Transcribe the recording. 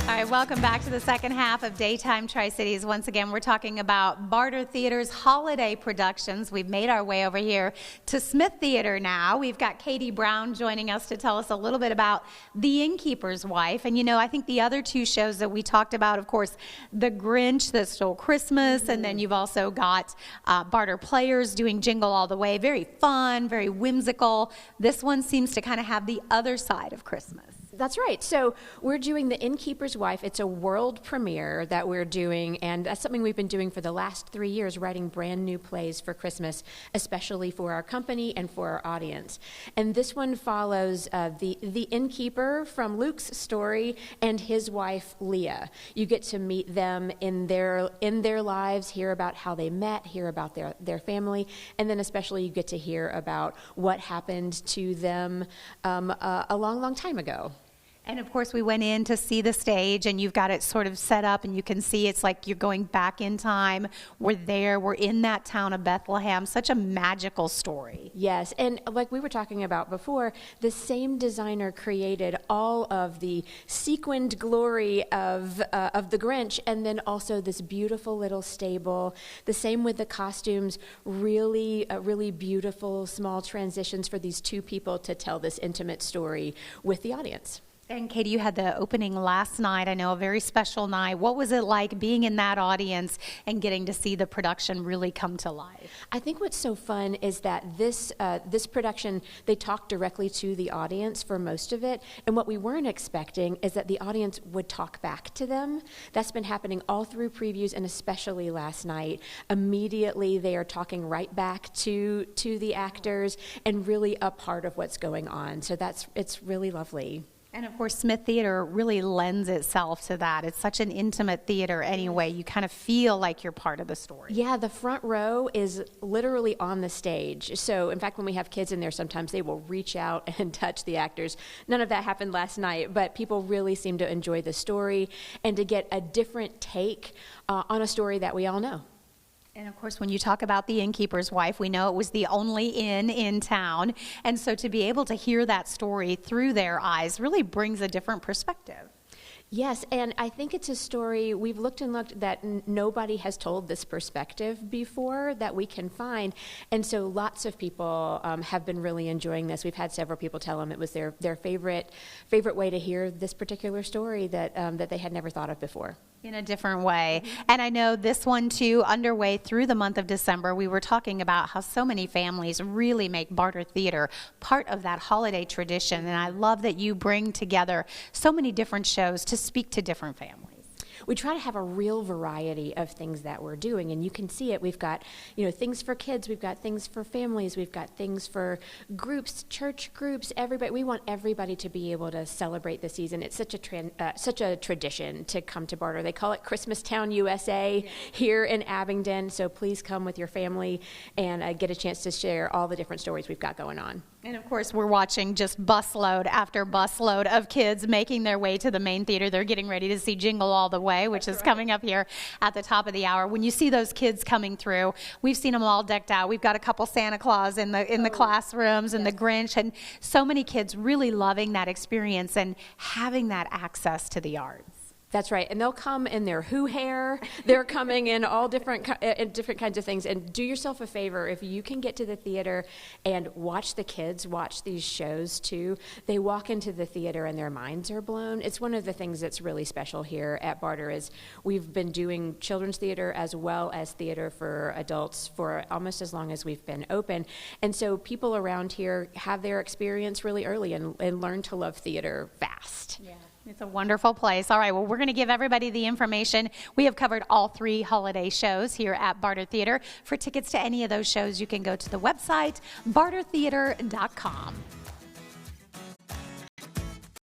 All right, welcome back to the second half of Daytime Tri-Cities. Once again, we're talking about Barter Theatre's holiday productions. We've made our way over here to Smith Theater now. We've got Katie Brown joining us to tell us a little bit about The Innkeeper's Wife. And, you know, I think the other two shows that we talked about, of course, The Grinch that Stole Christmas, and then you've also got Barter Players doing Jingle All the Way. Very fun, very whimsical. This one seems to kind of have the other side of Christmas. That's right. So we're doing The Innkeeper's Wife. It's a world premiere that we're doing, and that's something we've been doing for the last 3 years, writing brand new plays for Christmas, especially for our company and for our audience. And this one follows the innkeeper from Luke's story and his wife, Leah. You get to meet them in their lives, hear about how they met, hear about their family, and then especially you get to hear about what happened to them a long, long time ago. And of course, we went in to see the stage, and you've got it sort of set up, and you can see it's like you're going back in time. We're there. We're in that town of Bethlehem. Such a magical story. Yes, and like we were talking about before, the same designer created all of the sequined glory of the Grinch, and then also this beautiful little stable. The same with the costumes. Really, really beautiful small transitions for these two people to tell this intimate story with the audience. And Katie, you had the opening last night. I know, a very special night. What was it like being in that audience and getting to see the production really come to life? I think what's so fun is that this production, they talked directly to the audience for most of it. And what we weren't expecting is that the audience would talk back to them. That's been happening all through previews, and especially last night. Immediately, they are talking right back to the actors and really a part of what's going on. So it's really lovely. And of course, Smith Theater really lends itself to that. It's such an intimate theater anyway. You kind of feel like you're part of the story. Yeah, the front row is literally on the stage. So in fact, when we have kids in there, sometimes they will reach out and touch the actors. None of that happened last night, but people really seem to enjoy the story and to get a different take on a story that we all know. And of course, when you talk about The Innkeeper's Wife, we know it was the only inn in town. And so to be able to hear that story through their eyes really brings a different perspective. Yes, and I think it's a story, we've looked and looked, that nobody has told this perspective before that we can find. And so lots of people have been really enjoying this. We've had several people tell them it was their favorite way to hear this particular story that they had never thought of before. In a different way. And I know this one too, underway through the month of December. We were talking about how so many families really make Barter Theatre part of that holiday tradition. And I love that you bring together so many different shows to speak to different families. We try to have a real variety of things that we're doing, and you can see it. We've got, things for kids, we've got things for families, we've got things for groups, church groups, everybody. We want everybody to be able to celebrate the season. It's such a tradition to come to Barter. They call it Christmas Town USA here in Abingdon, so please come with your family and get a chance to share all the different stories we've got going on. And of course, we're watching just busload after busload of kids making their way to the main theater. They're getting ready to see Jingle All the Way, which is coming up here at the top of the hour. When you see those kids coming through, we've seen them all decked out. We've got a couple Santa Claus in the classrooms, and the Grinch, and so many kids really loving that experience and having that access to the arts. That's right, and they'll come in their Who hair. They're coming in all different kinds of things. And do yourself a favor, if you can get to the theater and watch the kids watch these shows too. They walk into the theater and their minds are blown. It's one of the things that's really special here at Barter is we've been doing children's theater as well as theater for adults for almost as long as we've been open. And so people around here have their experience really early and learn to love theater fast. Yeah. It's a wonderful place. All right, well, we're going to give everybody the information. We have covered all 3 holiday shows here at Barter Theatre. For tickets to any of those shows, you can go to the website, bartertheatre.com.